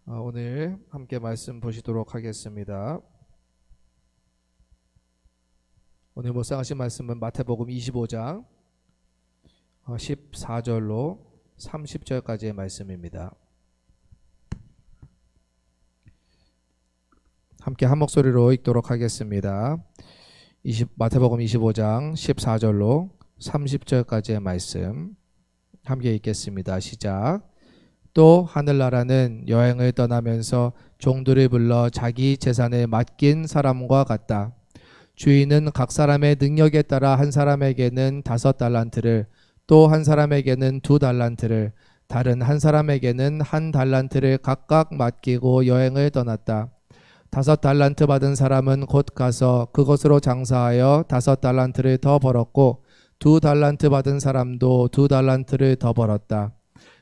오늘 함께 말씀 보시도록 하겠습니다. 오늘 묵상하신 말씀은 마태복음 25장 14절로 30절까지의 말씀입니다. 함께 한 목소리로 읽도록 하겠습니다. 마태복음 25장 14절로 30절까지의 말씀 함께 읽겠습니다. 시작. 또 하늘나라는 여행을 떠나면서 종들을 불러 자기 재산을 맡긴 사람과 같다. 주인은 각 사람의 능력에 따라 한 사람에게는 5달란트를, 또 한 사람에게는 2달란트를, 다른 한 사람에게는 1달란트를 각각 맡기고 여행을 떠났다. 5달란트 받은 사람은 곧 가서 그것으로 장사하여 5달란트를 더 벌었고, 2달란트 받은 사람도 2달란트를 더 벌었다.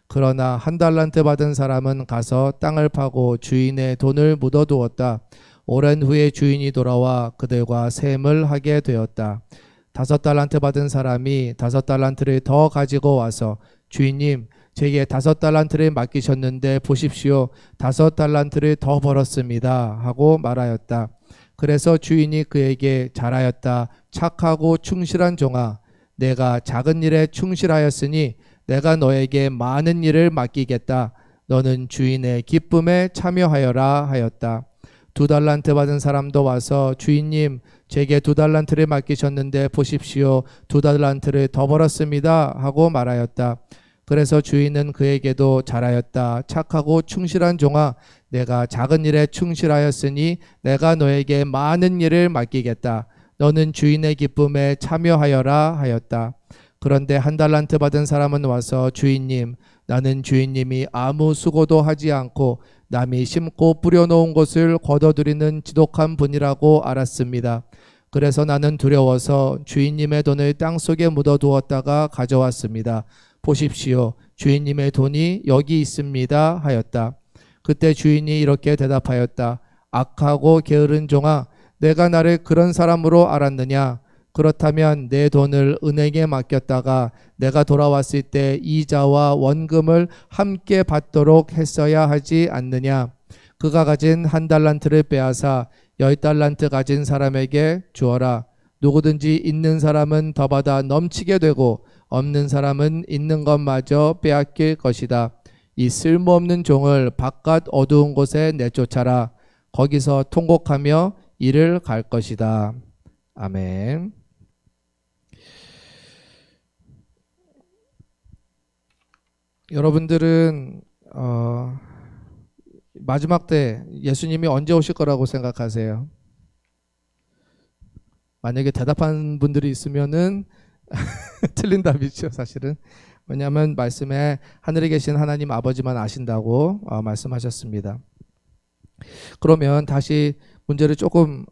그러나 1달란트 받은 사람은 가서 땅을 파고 주인의 돈을 묻어두었다. 오랜 후에 주인이 돌아와 그들과 셈을 하게 되었다. 5달란트 받은 사람이 5달란트를 더 가지고 와서 주인님, 제게 5달란트를 맡기셨는데 보십시오, 5달란트를 더 벌었습니다 하고 말하였다. 그래서 주인이 그에게 잘하였다, 착하고 충실한 종아, 내가 작은 일에 충실하였으니 내가 너에게 많은 일을 맡기겠다. 너는 주인의 기쁨에 참여하여라 하였다. 2달란트 받은 사람도 와서 주인님, 제게 2달란트를 맡기셨는데 보십시오, 2달란트를 더 벌었습니다 하고 말하였다. 그래서 주인은 그에게도 잘하였다, 착하고 충실한 종아, 내가 작은 일에 충실하였으니 내가 너에게 많은 일을 맡기겠다. 너는 주인의 기쁨에 참여하여라 하였다. 그런데 1달란트 받은 사람은 와서 주인님, 나는 주인님이 아무 수고도 하지 않고 남이 심고 뿌려놓은 것을 거둬들이는 지독한 분이라고 알았습니다. 그래서 나는 두려워서 주인님의 돈을 땅속에 묻어두었다가 가져왔습니다. 보십시오, 주인님의 돈이 여기 있습니다 하였다. 그때 주인이 이렇게 대답하였다. 악하고 게으른 종아, 내가 나를 그런 사람으로 알았느냐? 그렇다면 내 돈을 은행에 맡겼다가 내가 돌아왔을 때 이자와 원금을 함께 받도록 했어야 하지 않느냐? 그가 가진 1달란트를 빼앗아 10달란트 가진 사람에게 주어라. 누구든지 있는 사람은 더 받아 넘치게 되고 없는 사람은 있는 것마저 빼앗길 것이다. 이 쓸모없는 종을 바깥 어두운 곳에 내쫓아라. 거기서 통곡하며 이를 갈 것이다. 아멘. 여러분들은 마지막 때 예수님이 언제 오실 거라고 생각하세요? 만약에 대답한 분들이 있으면은 틀린 답이죠, 사실은. 왜냐하면 말씀에 하늘에 계신 하나님 아버지만 아신다고 말씀하셨습니다. 그러면 다시 문제를 조금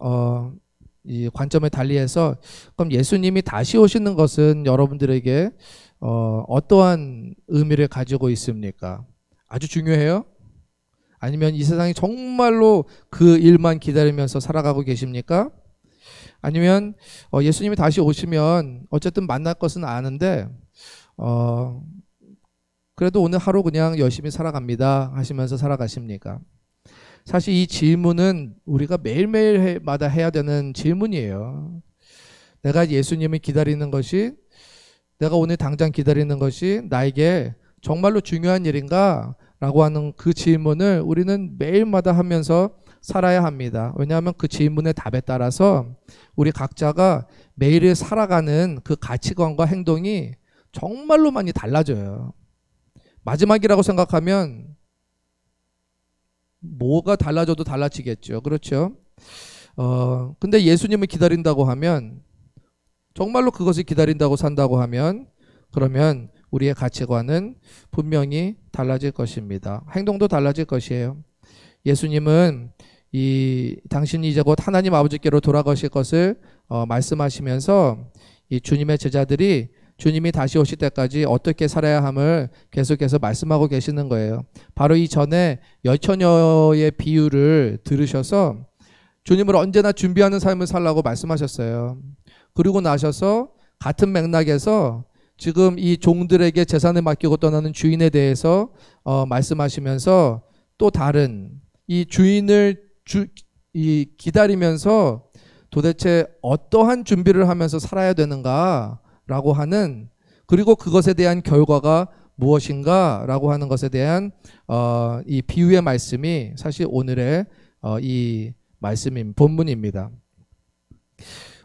이 관점을 달리해서, 그럼 예수님이 다시 오시는 것은 여러분들에게 어떠한 의미를 가지고 있습니까? 아주 중요해요? 아니면 이 세상이 정말로 그 일만 기다리면서 살아가고 계십니까? 아니면 예수님이 다시 오시면 어쨌든 만날 것은 아는데 그래도 오늘 하루 그냥 열심히 살아갑니다 하시면서 살아가십니까? 사실 이 질문은 우리가 매일매일마다 해야 되는 질문이에요. 내가 예수님을 기다리는 것이, 내가 오늘 당장 기다리는 것이 나에게 정말로 중요한 일인가? 라고 하는 그 질문을 우리는 매일마다 하면서 살아야 합니다. 왜냐하면 그 질문의 답에 따라서 우리 각자가 매일 살아가는 그 가치관과 행동이 정말로 많이 달라져요. 마지막이라고 생각하면 뭐가 달라져도 달라지겠죠. 그렇죠? 근데 예수님을 기다린다고 하면, 정말로 그것을 기다린다고 산다고 하면, 그러면 우리의 가치관은 분명히 달라질 것입니다. 행동도 달라질 것이에요. 예수님은 당신이 이제 곧 하나님 아버지께로 돌아가실 것을 말씀하시면서 이 주님의 제자들이 주님이 다시 오실 때까지 어떻게 살아야 함을 계속해서 말씀하고 계시는 거예요. 바로 이전에 열처녀의 비유를 들으셔서 주님을 언제나 준비하는 삶을 살라고 말씀하셨어요. 그리고 나셔서 같은 맥락에서 지금 이 종들에게 재산을 맡기고 떠나는 주인에 대해서 말씀하시면서 또 다른 이 주인을 기다리면서 도대체 어떠한 준비를 하면서 살아야 되는가라고 하는, 그리고 그것에 대한 결과가 무엇인가라고 하는 것에 대한 이 비유의 말씀이 사실 오늘의 이 말씀인 본문입니다.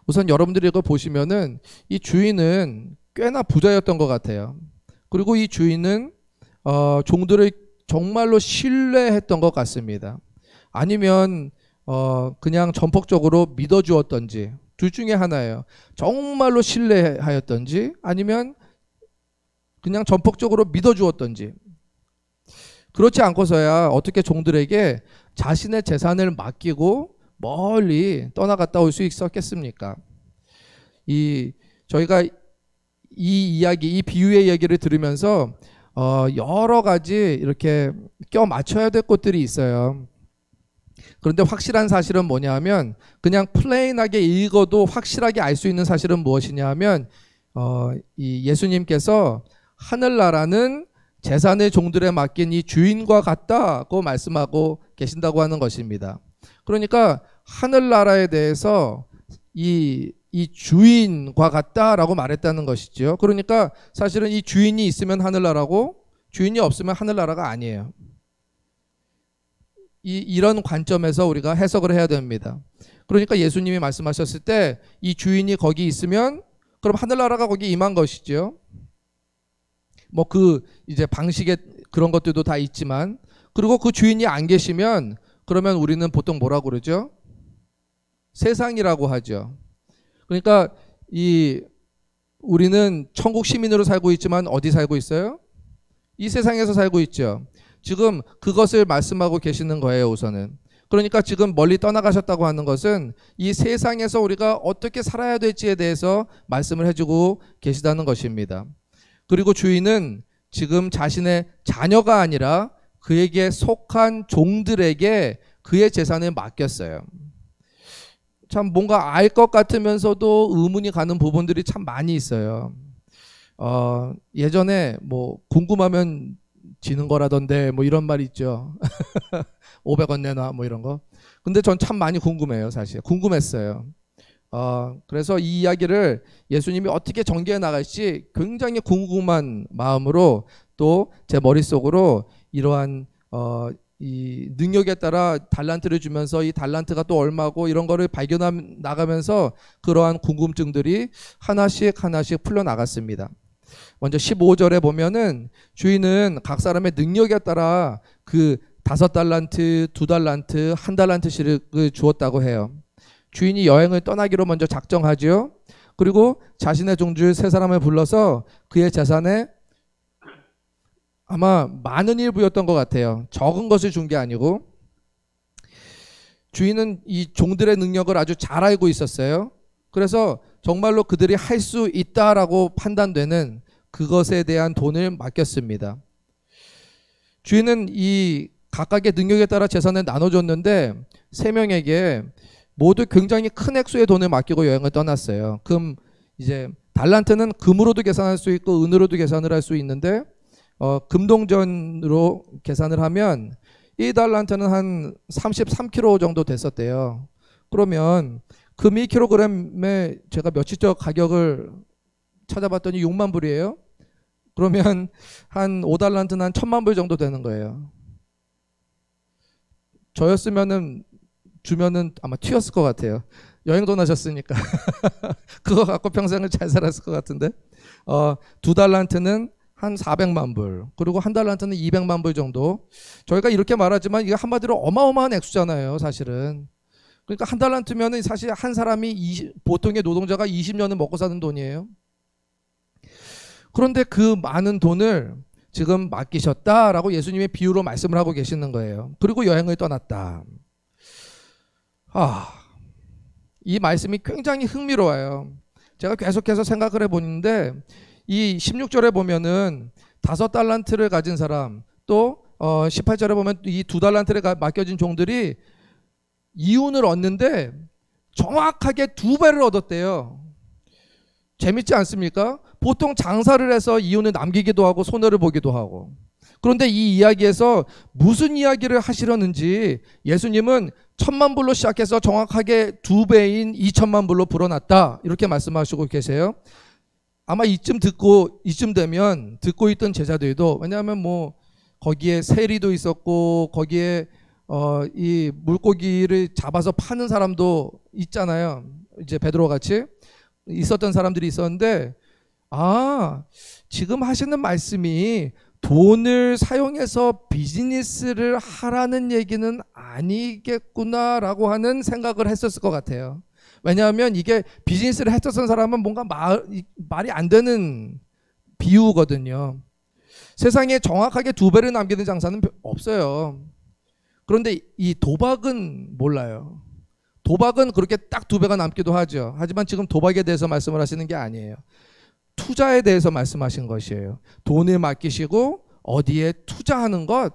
우선 여러분들이 이거 보시면은 이 주인은 꽤나 부자였던 것 같아요. 그리고 이 주인은 종들을 정말로 신뢰했던 것 같습니다. 아니면 그냥 전폭적으로 믿어주었던지 둘 중에 하나예요. 정말로 신뢰하였던지 아니면 그냥 전폭적으로 믿어주었던지. 그렇지 않고서야 어떻게 종들에게 자신의 재산을 맡기고 멀리 떠나갔다 올 수 있었겠습니까? 저희가 이 이야기, 이 비유의 얘기를 들으면서 여러 가지 이렇게 껴 맞춰야 될 것들이 있어요. 그런데 확실한 사실은 뭐냐 하면, 그냥 플레인하게 읽어도 확실하게 알 수 있는 사실은 무엇이냐 하면 이 예수님께서 하늘나라는 재산의 종들에 맡긴 이 주인과 같다고 말씀하고 계신다고 하는 것입니다. 그러니까 하늘나라에 대해서 이 주인과 같다라고 말했다는 것이죠. 그러니까 사실은 이 주인이 있으면 하늘나라고 주인이 없으면 하늘나라가 아니에요. 이런 관점에서 우리가 해석을 해야 됩니다. 그러니까 예수님이 말씀하셨을 때 이 주인이 거기 있으면 그럼 하늘나라가 거기 임한 것이죠. 뭐 이제 방식의 그런 것들도 다 있지만, 그리고 그 주인이 안 계시면 그러면 우리는 보통 뭐라고 그러죠? 세상이라고 하죠. 그러니까 우리는 천국 시민으로 살고 있지만 어디 살고 있어요? 이 세상에서 살고 있죠. 지금 그것을 말씀하고 계시는 거예요, 우선은. 그러니까 지금 멀리 떠나가셨다고 하는 것은 이 세상에서 우리가 어떻게 살아야 될지에 대해서 말씀을 해주고 계시다는 것입니다. 그리고 주인은 지금 자신의 자녀가 아니라 그에게 속한 종들에게 그의 재산을 맡겼어요. 참 뭔가 알 것 같으면서도 의문이 가는 부분들이 참 많이 있어요. 예전에 뭐 궁금하면 지는 거라던데 뭐 이런 말 있죠. 500원 내놔 뭐 이런 거. 근데 전 참 많이 궁금해요, 사실. 궁금했어요. 그래서 이 이야기를 예수님이 어떻게 전개해 나갈지 굉장히 궁금한 마음으로 또 제 머릿속으로 이러한 이 능력에 따라 달란트를 주면서 이 달란트가 또 얼마고 이런 거를 발견해 나가면서 그러한 궁금증들이 하나씩 풀려 나갔습니다. 먼저 15절에 보면은 주인은 각 사람의 능력에 따라 그 5달란트, 2달란트, 1달란트씩을 주었다고 해요. 주인이 여행을 떠나기로 먼저 작정하죠. 그리고 자신의 종줄 3사람을 불러서 그의 재산에 아마 많은 일부였던 것 같아요. 적은 것을 준 게 아니고. 주인은 이 종들의 능력을 아주 잘 알고 있었어요. 그래서 정말로 그들이 할 수 있다라고 판단되는 그것에 대한 돈을 맡겼습니다. 주인은 이 각각의 능력에 따라 재산을 나눠줬는데 3명에게 모두 굉장히 큰 액수의 돈을 맡기고 여행을 떠났어요. 그럼 이제 달란트는 금으로도 계산할 수 있고 은으로도 계산을 할 수 있는데 금동전으로 계산을 하면 1달란트는 한 33kg 정도 됐었대요. 그러면 금 1kg에 제가 며칠 전 가격을 찾아봤더니 6만 불이에요. 그러면 한 5달란트는 한 1000만 불 정도 되는 거예요. 저였으면은 주면은 아마 튀었을 것 같아요. 여행도 나셨으니까. 그거 갖고 평생을 잘 살았을 것 같은데. 2달란트는 한 400만 불, 그리고 1달란트는 200만 불 정도. 저희가 이렇게 말하지만 이게 한마디로 어마어마한 액수잖아요, 사실은. 그러니까 1달란트면은 사실 한 사람이 보통의 노동자가 20년을 먹고 사는 돈이에요. 그런데 그 많은 돈을 지금 맡기셨다라고 예수님의 비유로 말씀을 하고 계시는 거예요. 그리고 여행을 떠났다. 이 말씀이 굉장히 흥미로워요. 제가 계속해서 생각을 해보는데 이 16절에 보면은 5달란트를 가진 사람, 또 18절에 보면 이 2달란트를 맡겨진 종들이 이윤을 얻는데 정확하게 2배를 얻었대요. 재밌지 않습니까? 보통 장사를 해서 이윤을 남기기도 하고 손해를 보기도 하고, 그런데 이 이야기에서 무슨 이야기를 하시려는지 예수님은 1,000만 불로 시작해서 정확하게 2배인 2,000만 불로 불어났다 이렇게 말씀하시고 계세요. 아마 이쯤 되면 듣고 있던 제자들도, 왜냐하면 뭐 거기에 세리도 있었고 거기에 이 물고기를 잡아서 파는 사람도 있잖아요. 이제 베드로 같이 있었던 사람들이 있었는데, 지금 하시는 말씀이 돈을 사용해서 비즈니스를 하라는 얘기는 아니겠구나라고 하는 생각을 했었을 것 같아요. 왜냐하면 이게 비즈니스를 했었던 사람은 뭔가 말이 안 되는 비유거든요. 세상에 정확하게 2배를 남기는 장사는 없어요. 그런데 이 도박은 몰라요. 도박은 그렇게 딱 2배가 남기도 하죠. 하지만 지금 도박에 대해서 말씀을 하시는 게 아니에요. 투자에 대해서 말씀하신 것이에요. 돈을 맡기시고 어디에 투자하는 것.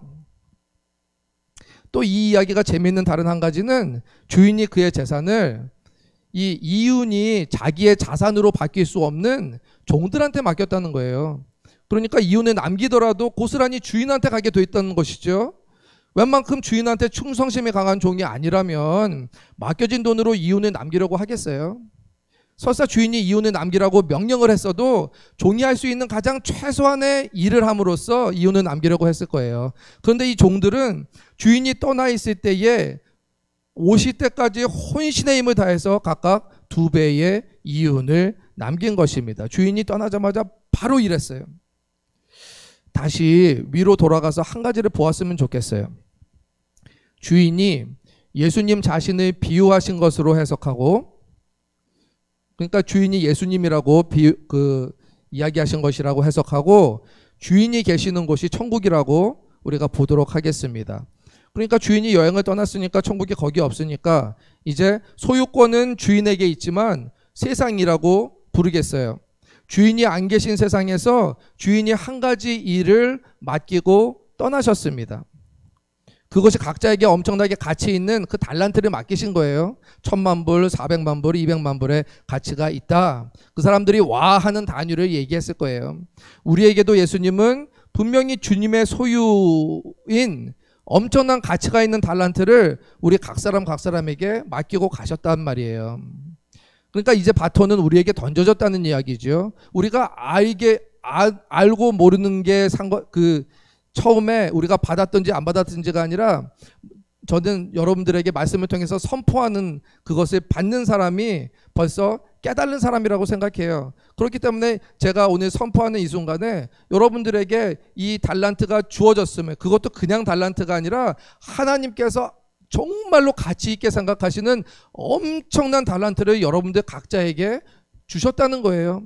또 이 이야기가 재미있는 다른 한 가지는 주인이 그의 재산을 이 이윤이 자기의 자산으로 바뀔 수 없는 종들한테 맡겼다는 거예요. 그러니까 이윤을 남기더라도 고스란히 주인한테 가게 돼 있다는 것이죠. 웬만큼 주인한테 충성심이 강한 종이 아니라면 맡겨진 돈으로 이윤을 남기려고 하겠어요? 설사 주인이 이윤을 남기라고 명령을 했어도 종이 할 수 있는 가장 최소한의 일을 함으로써 이윤을 남기려고 했을 거예요. 그런데 이 종들은 주인이 떠나 있을 때에 오실 때까지 혼신의 힘을 다해서 각각 2배의 이윤을 남긴 것입니다. 주인이 떠나자마자 바로 일했어요. 다시 위로 돌아가서 한 가지를 보았으면 좋겠어요. 주인이 예수님 자신을 비유하신 것으로 해석하고, 그러니까 주인이 예수님이라고 이야기하신 것이라고 해석하고, 주인이 계시는 곳이 천국이라고 우리가 보도록 하겠습니다. 그러니까 주인이 여행을 떠났으니까 천국이 거기 없으니까 이제 소유권은 주인에게 있지만 세상이라고 부르겠어요. 주인이 안 계신 세상에서 주인이 한 가지 일을 맡기고 떠나셨습니다. 그것이 각자에게 엄청나게 가치 있는 그 달란트를 맡기신 거예요. 1,000만 불, 400만 불, 200만 불의 가치가 있다. 그 사람들이 와 하는 단위를 얘기했을 거예요. 우리에게도 예수님은 분명히 주님의 소유인 엄청난 가치가 있는 달란트를 우리 각 사람에게 맡기고 가셨단 말이에요. 그러니까 이제 바톤은 우리에게 던져졌다는 이야기죠. 우리가 알고 모르는 게 처음에 우리가 받았든지 안 받았든지가 아니라, 저는 여러분들에게 말씀을 통해서 선포하는 그것을 받는 사람이 벌써 깨달은 사람이라고 생각해요. 그렇기 때문에 제가 오늘 선포하는 이 순간에 여러분들에게 이 달란트가 주어졌으면, 그것도 그냥 달란트가 아니라 하나님께서 정말로 가치 있게 생각하시는 엄청난 달란트를 여러분들 각자에게 주셨다는 거예요.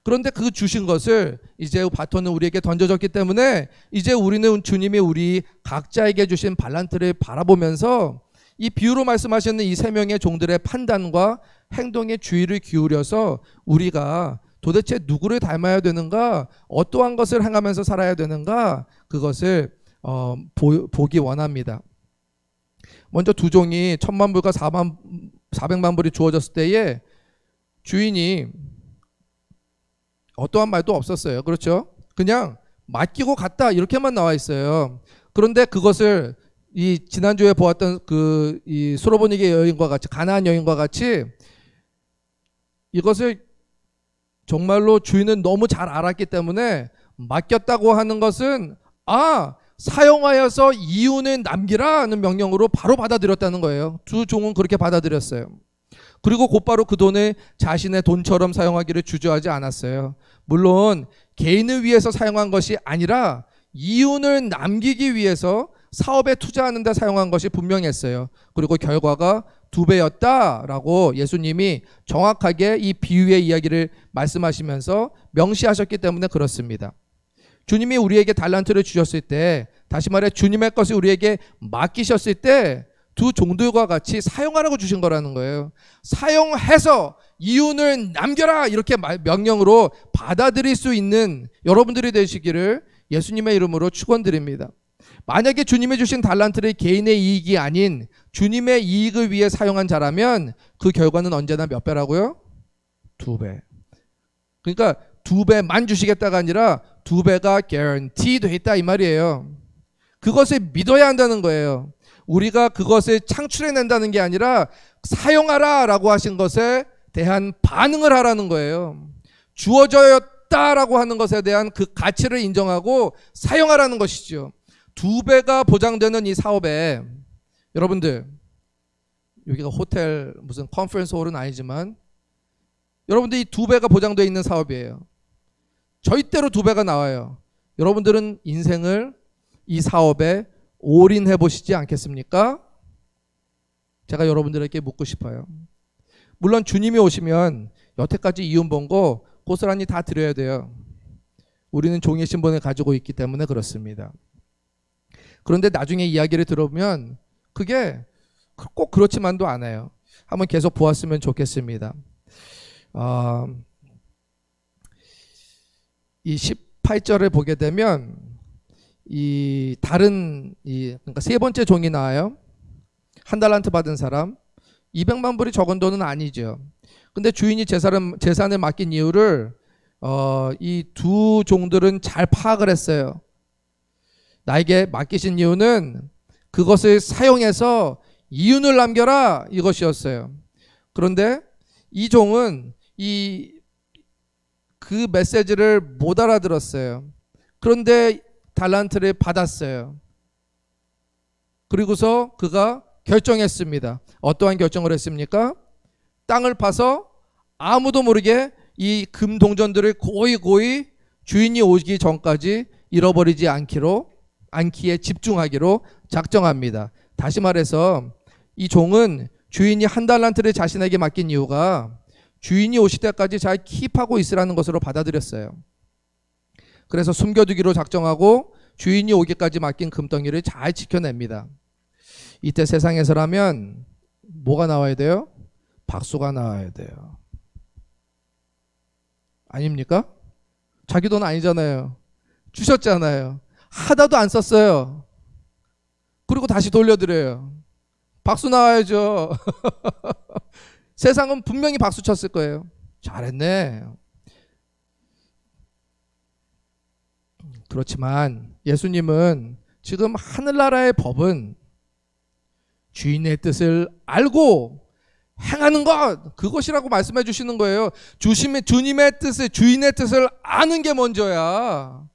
그런데 그 주신 것을 이제 바톤은 우리에게 던져졌기 때문에 이제 우리는 주님이 우리 각자에게 주신 달란트를 바라보면서 이 비유로 말씀하시는 이 3명의 종들의 판단과 행동에 주의를 기울여서 우리가 도대체 누구를 닮아야 되는가, 어떠한 것을 행하면서 살아야 되는가, 그것을 보기 원합니다. 먼저 두 종이 1,000만 불과 400만 불이 주어졌을 때에 주인이 어떠한 말도 없었어요. 그렇죠? 그냥 맡기고 갔다 이렇게만 나와 있어요. 그런데 그것을 이 지난주에 보았던 이 수로보니게 여인과 같이, 가나안 여인과 같이 이것을 정말로 주인은 너무 잘 알았기 때문에 맡겼다고 하는 것은 사용하여서 이윤을 남기라는 명령으로 바로 받아들였다는 거예요. 두 종은 그렇게 받아들였어요. 그리고 곧바로 그 돈을 자신의 돈처럼 사용하기를 주저하지 않았어요. 물론 개인을 위해서 사용한 것이 아니라 이윤을 남기기 위해서 사업에 투자하는 데 사용한 것이 분명했어요. 그리고 결과가 2배였다라고 예수님이 정확하게 이 비유의 이야기를 말씀하시면서 명시하셨기 때문에 그렇습니다. 주님이 우리에게 달란트를 주셨을 때, 다시 말해 주님의 것을 우리에게 맡기셨을 때 두 종들과 같이 사용하라고 주신 거라는 거예요. 사용해서 이윤을 남겨라 이렇게 명령으로 받아들일 수 있는 여러분들이 되시기를 예수님의 이름으로 축원드립니다. 만약에 주님이 주신 달란트를 개인의 이익이 아닌 주님의 이익을 위해 사용한 자라면 그 결과는 언제나 몇 배라고요? 2배. 그러니까 2배만 주시겠다가 아니라 2배가 guarantee 돼 있다 이 말이에요. 그것을 믿어야 한다는 거예요. 우리가 그것을 창출해낸다는 게 아니라 사용하라 라고 하신 것에 대한 반응을 하라는 거예요. 주어졌다라고 하는 것에 대한 그 가치를 인정하고 사용하라는 것이죠. 2배가 보장되는 이 사업에 여러분들, 여기가 호텔 무슨 컨퍼런스 홀은 아니지만 여러분들 이 2배가 보장되어 있는 사업이에요. 절대로 2배가 나와요. 여러분들은 인생을 이 사업에 올인해 보시지 않겠습니까? 제가 여러분들에게 묻고 싶어요. 물론 주님이 오시면 여태까지 이윤 본 거 고스란히 다 드려야 돼요. 우리는 종의 신분을 가지고 있기 때문에 그렇습니다. 그런데 나중에 이야기를 들어보면 그게 꼭 그렇지만도 않아요. 한번 계속 보았으면 좋겠습니다. 이 18절을 보게 되면 이 다른 그러니까 세 번째 종이 나와요. 한 달란트 받은 사람. 200만 불이 적은 돈은 아니죠. 근데 주인이 재산을 맡긴 이유를 이 두 종들은 잘 파악을 했어요. 나에게 맡기신 이유는 그것을 사용해서 이윤을 남겨라 이것이었어요. 그런데 이 종은 그 메시지를 못 알아들었어요. 그런데 달란트를 받았어요. 그리고서 그가 결정했습니다. 어떠한 결정을 했습니까? 땅을 파서 아무도 모르게 이 금동전들을 고이 주인이 오기 전까지 잃어버리지 않기에 집중하기로 작정합니다. 다시 말해서 이 종은 주인이 한 달란트를 자신에게 맡긴 이유가 주인이 오실 때까지 잘 킵하고 있으라는 것으로 받아들였어요. 그래서 숨겨두기로 작정하고 주인이 오기까지 맡긴 금덩이를 잘 지켜냅니다. 이때 세상에서라면 뭐가 나와야 돼요? 박수가 나와야 돼요. 아닙니까? 자기 돈 아니잖아요. 주셨잖아요. 하나도 안 썼어요. 그리고 다시 돌려드려요. 박수 나와야죠. 세상은 분명히 박수 쳤을 거예요. 잘했네. 그렇지만 예수님은 지금 하늘나라의 법은 주인의 뜻을 알고 행하는 것, 그것이라고 말씀해 주시는 거예요. 주님의 뜻을, 주인의 뜻을 아는 게 먼저야.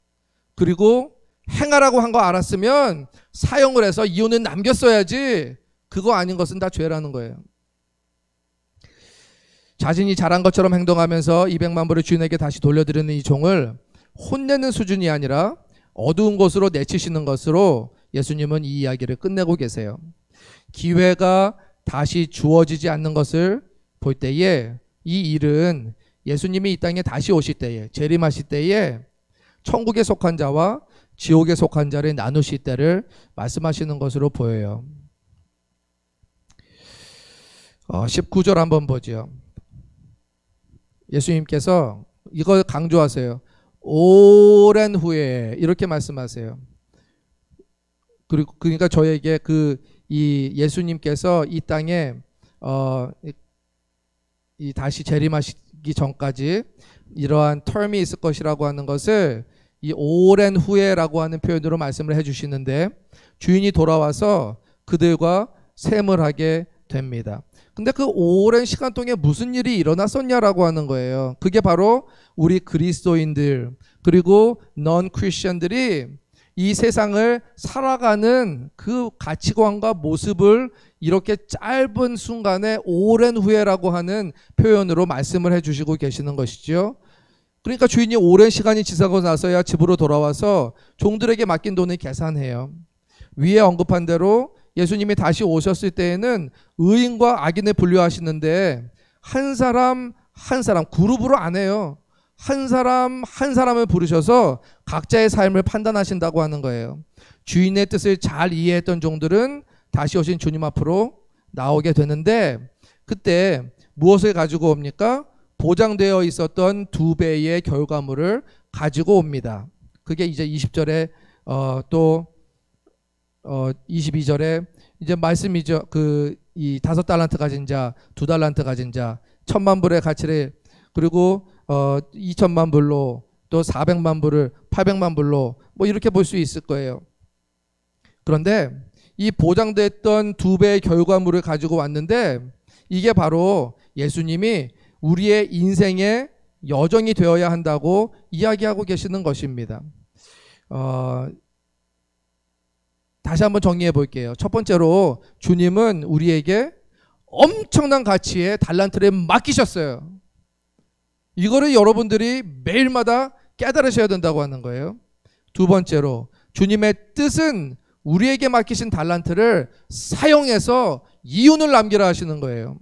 그리고 행하라고 한 거 알았으면 사용을 해서 이윤은 남겼어야지. 그거 아닌 것은 다 죄라는 거예요. 자신이 잘한 것처럼 행동하면서 200만 불을 주인에게 다시 돌려드리는 이 종을 혼내는 수준이 아니라 어두운 곳으로 내치시는 것으로 예수님은 이 이야기를 끝내고 계세요. 기회가 다시 주어지지 않는 것을 볼 때에 이 일은 예수님이 이 땅에 다시 오실 때에, 재림하실 때에 천국에 속한 자와 지옥에 속한 자를 나누실 때를 말씀하시는 것으로 보여요. 19절 한번 보죠. 예수님께서 이걸 강조하세요. 오랜 후에 이렇게 말씀하세요. 그러니까 저에게 이 예수님께서 이 땅에 이 다시 재림하시기 전까지 이러한 텀이 있을 것이라고 하는 것을 이 오랜 후에라고 하는 표현으로 말씀을 해주시는데 주인이 돌아와서 그들과 셈을 하게 됩니다. 근데 그 오랜 시간 동안에 무슨 일이 일어났었냐라고 하는 거예요. 그게 바로 우리 그리스도인들 그리고 넌 크리스천들이 이 세상을 살아가는 그 가치관과 모습을 이렇게 짧은 순간에 오랜 후에라고 하는 표현으로 말씀을 해주시고 계시는 것이죠. 그러니까 주인이 오랜 시간이 지나고 나서야 집으로 돌아와서 종들에게 맡긴 돈을 계산해요. 위에 언급한 대로 예수님이 다시 오셨을 때에는 의인과 악인을 분류하시는데 한 사람 그룹으로 안 해요. 한 사람을 부르셔서 각자의 삶을 판단하신다고 하는 거예요. 주인의 뜻을 잘 이해했던 종들은 다시 오신 주님 앞으로 나오게 되는데 그때 무엇을 가지고 옵니까? 보장되어 있었던 2배의 결과물을 가지고 옵니다. 그게 이제 20절에 또 22절에 이제 말씀이죠. 이 5달란트 가진 자, 2달란트 가진 자, 1000만 불의 가치를 그리고 2000만 불로 또 400만 불을 800만 불로 뭐 이렇게 볼 수 있을 거예요. 그런데 이 보장됐던 2배의 결과물을 가지고 왔는데 이게 바로 예수님이 우리의 인생의 여정이 되어야 한다고 이야기하고 계시는 것입니다. 다시 한번 정리해 볼게요. 첫 번째로 주님은 우리에게 엄청난 가치의 달란트를 맡기셨어요. 이거를 여러분들이 매일마다 깨달으셔야 된다고 하는 거예요. 두 번째로 주님의 뜻은 우리에게 맡기신 달란트를 사용해서 이윤을 남기라 하시는 거예요.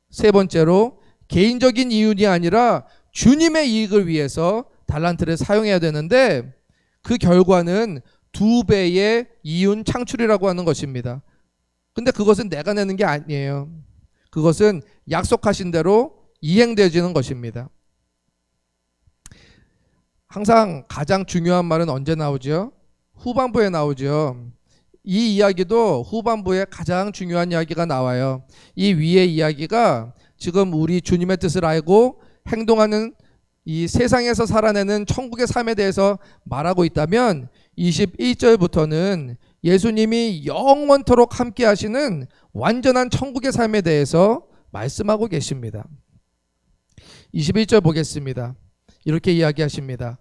세 번째로 개인적인 이윤이 아니라 주님의 이익을 위해서 달란트를 사용해야 되는데 그 결과는 2배의 이윤 창출이라고 하는 것입니다. 근데 그것은 내가 내는 게 아니에요. 그것은 약속하신 대로 이행되어지는 것입니다. 항상 가장 중요한 말은 언제 나오죠? 후반부에 나오죠. 이 이야기도 후반부에 가장 중요한 이야기가 나와요. 이 위의 이야기가 지금 우리 주님의 뜻을 알고 행동하는 이 세상에서 살아내는 천국의 삶에 대해서 말하고 있다면 21절부터는 예수님이 영원토록 함께 하시는 완전한 천국의 삶에 대해서 말씀하고 계십니다. 21절 보겠습니다. 이렇게 이야기하십니다.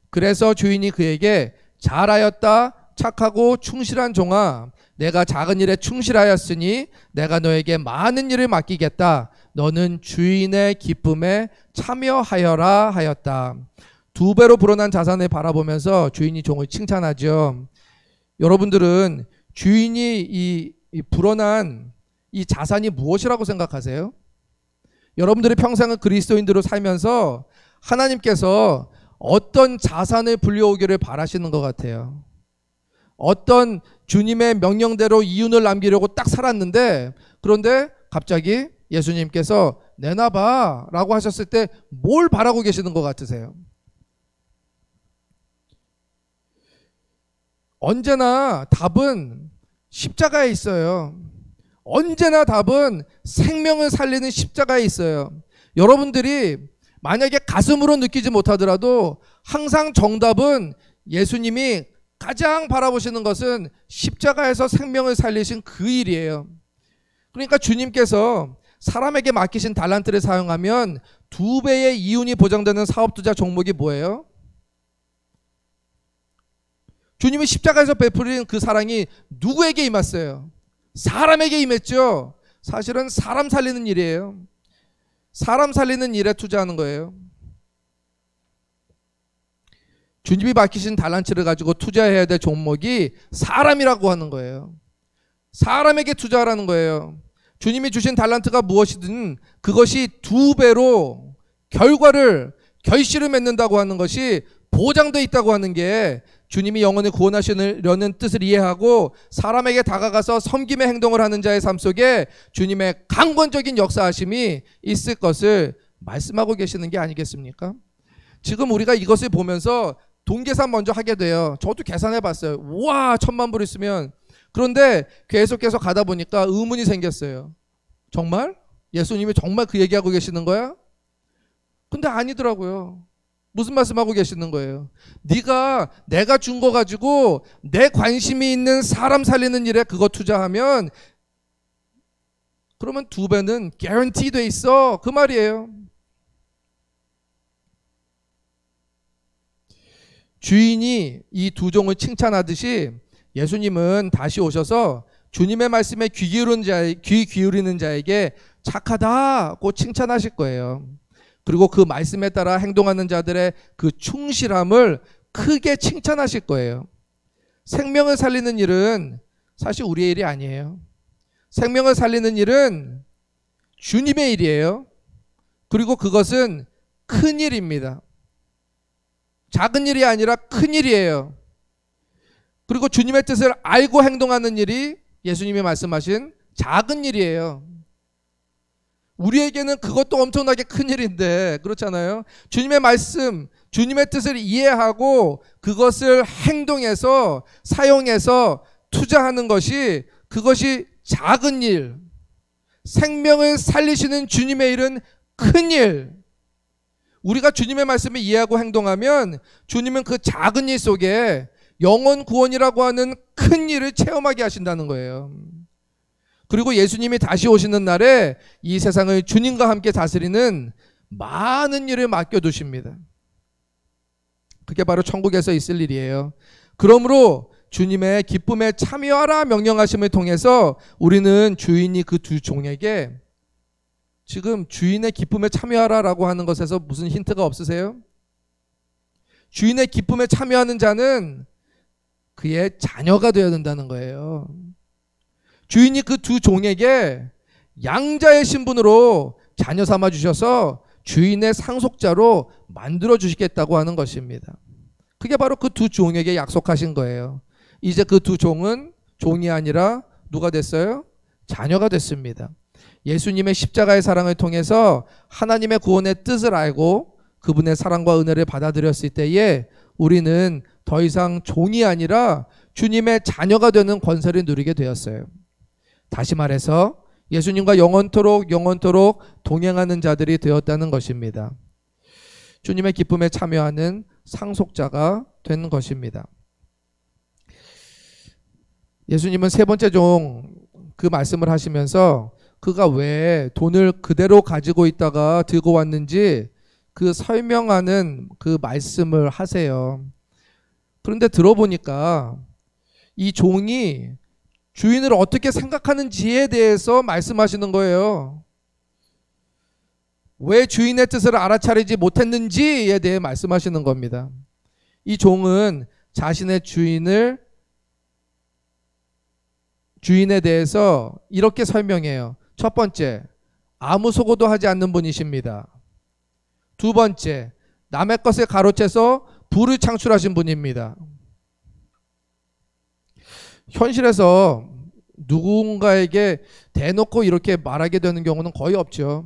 그래서 주인이 그에게 잘하였다 착하고 충실한 종아, 내가 작은 일에 충실하였으니 내가 너에게 많은 일을 맡기겠다. 너는 주인의 기쁨에 참여하여라 하였다. 2배로 불어난 자산을 바라보면서 주인이 종을 칭찬하죠. 여러분들은 주인이 이 불어난 이 자산이 무엇이라고 생각하세요? 여러분들의 평생을 그리스도인들로 살면서 하나님께서 어떤 자산을 불려오기를 바라시는 것 같아요. 어떤 주님의 명령대로 이윤을 남기려고 딱 살았는데 그런데 갑자기 예수님께서 내놔봐 라고 하셨을 때 뭘 바라고 계시는 것 같으세요? 언제나 답은 십자가에 있어요. 언제나 답은 생명을 살리는 십자가에 있어요. 여러분들이 만약에 가슴으로 느끼지 못하더라도 항상 정답은 예수님이 가장 바라보시는 것은 십자가에서 생명을 살리신 그 일이에요. 그러니까 주님께서 사람에게 맡기신 달란트를 사용하면 2배의 이윤이 보장되는 사업투자 종목이 뭐예요? 주님이 십자가에서 베풀린 그 사랑이 누구에게 임했어요? 사람에게 임했죠. 사실은 사람 살리는 일이에요. 사람 살리는 일에 투자하는 거예요. 주님이 맡기신 달란트를 가지고 투자해야 될 종목이 사람이라고 하는 거예요. 사람에게 투자하라는 거예요. 주님이 주신 달란트가 무엇이든 그것이 2배로 결실을 맺는다고 하는 것이 보장되어 있다고 하는 게 주님이 영혼을 구원하시려는 뜻을 이해하고 사람에게 다가가서 섬김의 행동을 하는 자의 삶 속에 주님의 강권적인 역사하심이 있을 것을 말씀하고 계시는 게 아니겠습니까? 지금 우리가 이것을 보면서 돈 계산 먼저 하게 돼요. 저도 계산해 봤어요. 와, 1000만 불 있으면. 그런데 계속해서 가다 보니까 의문이 생겼어요. 정말? 예수님이 정말 그 얘기하고 계시는 거야? 근데 아니더라고요. 무슨 말씀하고 계시는 거예요? 내가 준 거 가지고 내 관심이 있는 사람 살리는 일에 그거 투자하면 그러면 2배는 guarantee 돼 있어. 그 말이에요. 주인이 이 2종을 칭찬하듯이 예수님은 다시 오셔서 주님의 말씀에 귀 기울이는 자에게 착하다고 칭찬하실 거예요. 그리고 그 말씀에 따라 행동하는 자들의 그 충실함을 크게 칭찬하실 거예요. 생명을 살리는 일은 사실 우리의 일이 아니에요. 생명을 살리는 일은 주님의 일이에요. 그리고 그것은 큰 일입니다. 작은 일이 아니라 큰 일이에요. 그리고 주님의 뜻을 알고 행동하는 일이 예수님이 말씀하신 작은 일이에요. 우리에게는 그것도 엄청나게 큰 일인데 그렇잖아요. 주님의 말씀, 주님의 뜻을 이해하고 그것을 행동해서 사용해서 투자하는 것이 그것이 작은 일, 생명을 살리시는 주님의 일은 큰 일. 우리가 주님의 말씀을 이해하고 행동하면 주님은 그 작은 일 속에 영혼 구원이라고 하는 큰 일을 체험하게 하신다는 거예요. 그리고 예수님이 다시 오시는 날에 이 세상을 주님과 함께 다스리는 많은 일을 맡겨두십니다. 그게 바로 천국에서 있을 일이에요. 그러므로 주님의 기쁨에 참여하라 명령하심을 통해서 우리는 주인이 그 두 종에게, 지금 주인의 기쁨에 참여하라라고 하는 것에서 무슨 힌트가 없으세요? 주인의 기쁨에 참여하는 자는 그의 자녀가 되어야 된다는 거예요. 주인이 그 두 종에게 양자의 신분으로 자녀 삼아 주셔서 주인의 상속자로 만들어 주시겠다고 하는 것입니다. 그게 바로 그 두 종에게 약속하신 거예요. 이제 그 두 종은 종이 아니라 누가 됐어요? 자녀가 됐습니다. 예수님의 십자가의 사랑을 통해서 하나님의 구원의 뜻을 알고 그분의 사랑과 은혜를 받아들였을 때에 우리는 더 이상 종이 아니라 주님의 자녀가 되는 권세를 누리게 되었어요. 다시 말해서 예수님과 영원토록 동행하는 자들이 되었다는 것입니다. 주님의 기쁨에 참여하는 상속자가 된 것입니다. 예수님은 세 번째 종 그 말씀을 하시면서 그가 왜 돈을 그대로 가지고 있다가 들고 왔는지 그 설명하는 그 말씀을 하세요. 그런데 들어보니까 이 종이 주인을 어떻게 생각하는지에 대해서 말씀하시는 거예요. 왜 주인의 뜻을 알아차리지 못했는지에 대해 말씀하시는 겁니다. 이 종은 자신의 주인에 대해서 이렇게 설명해요. 첫 번째, 아무 소고도 하지 않는 분이십니다. 두 번째, 남의 것에 가로채서 부를 창출하신 분입니다. 현실에서 누군가에게 대놓고 이렇게 말하게 되는 경우는 거의 없죠.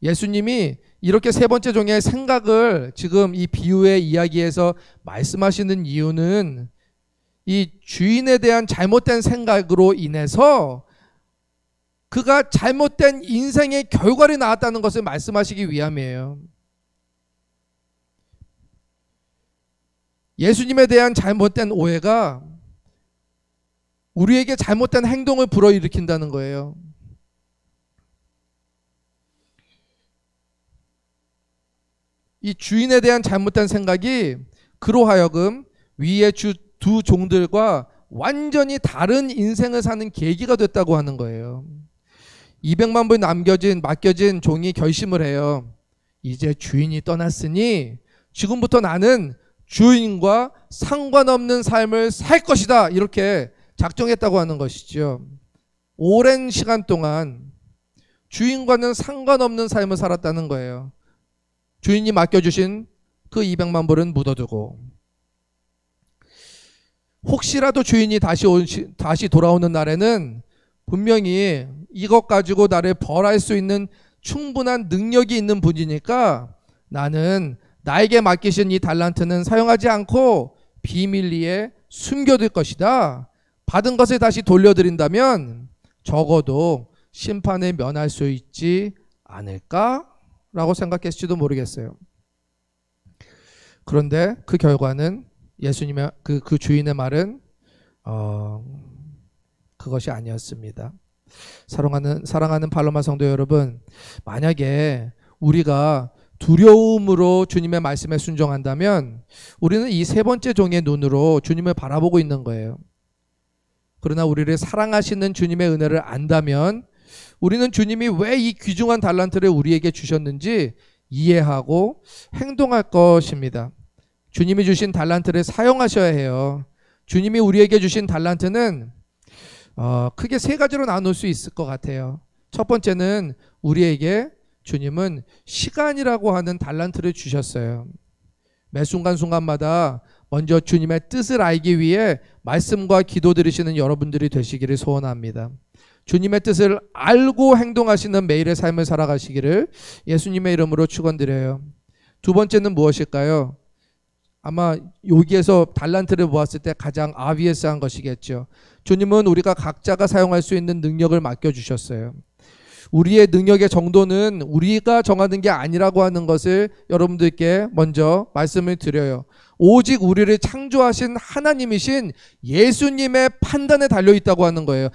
예수님이 이렇게 세 번째 종의 생각을 지금 이 비유의 이야기에서 말씀하시는 이유는 이 주인에 대한 잘못된 생각으로 인해서 그가 잘못된 인생의 결과를 낳았다는 것을 말씀하시기 위함이에요. 예수님에 대한 잘못된 오해가 우리에게 잘못된 행동을 불어일으킨다는 거예요. 이 주인에 대한 잘못된 생각이 그로 하여금 위의 두 종들과 완전히 다른 인생을 사는 계기가 됐다고 하는 거예요. 200만 불 맡겨진 종이 결심을 해요. 이제 주인이 떠났으니 지금부터 나는 주인과 상관없는 삶을 살 것이다. 이렇게 작정했다고 하는 것이죠. 오랜 시간 동안 주인과는 상관없는 삶을 살았다는 거예요. 주인이 맡겨주신 그 200만 불은 묻어두고 혹시라도 주인이 다시 돌아오는 날에는 분명히 이것 가지고 나를 벌할 수 있는 충분한 능력이 있는 분이니까 나는 나에게 맡기신 이 달란트는 사용하지 않고 비밀리에 숨겨둘 것이다. 받은 것을 다시 돌려드린다면 적어도 심판을 면할 수 있지 않을까라고 생각했을지도 모르겠어요. 그런데 그 결과는 예수님의 그 주인의 말은 그것이 아니었습니다. 사랑하는 팔로마 성도 여러분, 만약에 우리가 두려움으로 주님의 말씀에 순종한다면 우리는 이 세 번째 종의 눈으로 주님을 바라보고 있는 거예요. 그러나 우리를 사랑하시는 주님의 은혜를 안다면 우리는 주님이 왜 이 귀중한 달란트를 우리에게 주셨는지 이해하고 행동할 것입니다. 주님이 주신 달란트를 사용하셔야 해요. 주님이 우리에게 주신 달란트는 크게 세 가지로 나눌 수 있을 것 같아요. 첫 번째는 우리에게 주님은 시간이라고 하는 달란트를 주셨어요. 매 순간순간마다 먼저 주님의 뜻을 알기 위해 말씀과 기도 드리시는 여러분들이 되시기를 소원합니다. 주님의 뜻을 알고 행동하시는 매일의 삶을 살아가시기를 예수님의 이름으로 축원드려요. 두 번째는 무엇일까요? 아마 여기에서 달란트를 보았을 때 가장 아비에스한 것이겠죠. 주님은 우리가 각자가 사용할 수 있는 능력을 맡겨주셨어요. 우리의 능력의 정도는 우리가 정하는 게 아니라고 하는 것을 여러분들께 먼저 말씀을 드려요. 오직 우리를 창조하신 하나님이신 예수님의 판단에 달려 있다고 하는 거예요.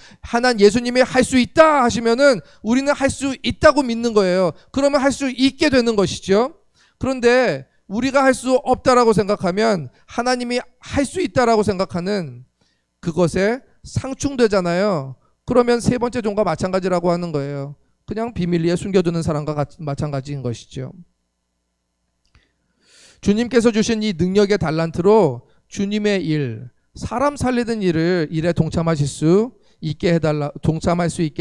예수님이 할 수 있다 하시면은 우리는 할 수 있다고 믿는 거예요. 그러면 할 수 있게 되는 것이죠. 그런데 우리가 할 수 없다라고 생각하면 하나님이 할 수 있다라고 생각하는 그것에 상충되잖아요. 그러면 세 번째 종과 마찬가지라고 하는 거예요. 그냥 비밀리에 숨겨두는 사람과 마찬가지인 것이죠. 주님께서 주신 이 능력의 달란트로 주님의 일, 사람 살리는 일에 동참할 수 있게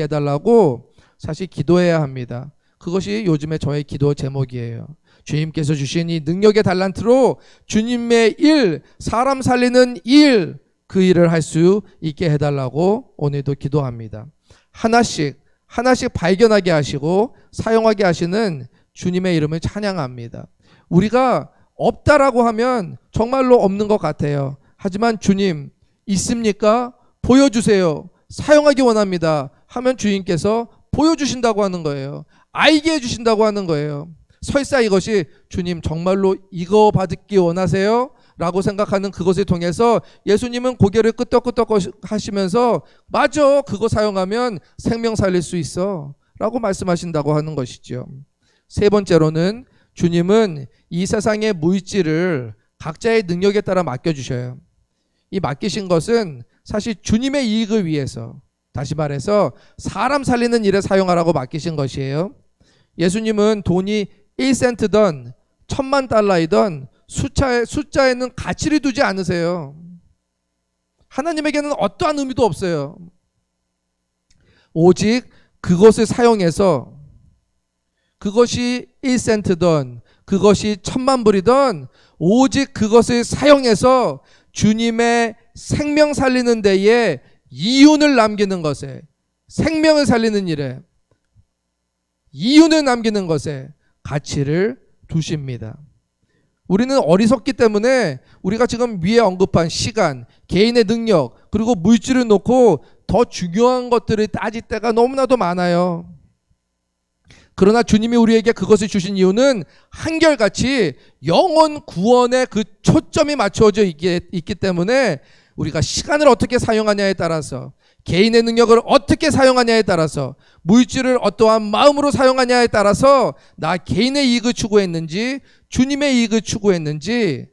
해달라고 사실 기도해야 합니다. 그것이 요즘에 저의 기도 제목이에요. 주님께서 주신 이 능력의 달란트로 주님의 일, 사람 살리는 일, 그 일을 할 수 있게 해달라고 오늘도 기도합니다. 하나씩 발견하게 하시고 사용하게 하시는 주님의 이름을 찬양합니다. 우리가 없다라고 하면 정말로 없는 것 같아요. 하지만 주님 있습니까? 보여주세요. 사용하기 원합니다. 하면 주님께서 보여주신다고 하는 거예요. 알게 해주신다고 하는 거예요. 설사 이것이 주님 정말로 이거 받기 원하세요? 라고 생각하는 그것을 통해서 예수님은 고개를 끄덕끄덕 하시면서 맞아, 그거 사용하면 생명 살릴 수 있어 라고 말씀하신다고 하는 것이죠. 세 번째로는 주님은 이 세상의 물질을 각자의 능력에 따라 맡겨주셔요. 이 맡기신 것은 사실 주님의 이익을 위해서, 다시 말해서 사람 살리는 일에 사용하라고 맡기신 것이에요. 예수님은 돈이 1센트든 1000만 달러이든 숫자에는 가치를 두지 않으세요. 하나님에게는 어떠한 의미도 없어요. 오직 그것을 사용해서 그것이 1센트든 그것이 1000만 불이든 오직 그것을 사용해서 주님의 생명 살리는 데에 이윤을 남기는 것에, 생명을 살리는 일에 이윤을 남기는 것에 가치를 두십니다. 우리는 어리석기 때문에 우리가 지금 위에 언급한 시간, 개인의 능력, 그리고 물질을 놓고 더 중요한 것들을 따질 때가 너무나도 많아요. 그러나 주님이 우리에게 그것을 주신 이유는 한결같이 영혼 구원에 그 초점이 맞춰져 있기 때문에 우리가 시간을 어떻게 사용하냐에 따라서, 개인의 능력을 어떻게 사용하냐에 따라서, 물질을 어떠한 마음으로 사용하냐에 따라서 나 개인의 이익을 추구했는지 주님의 이익을 추구했는지가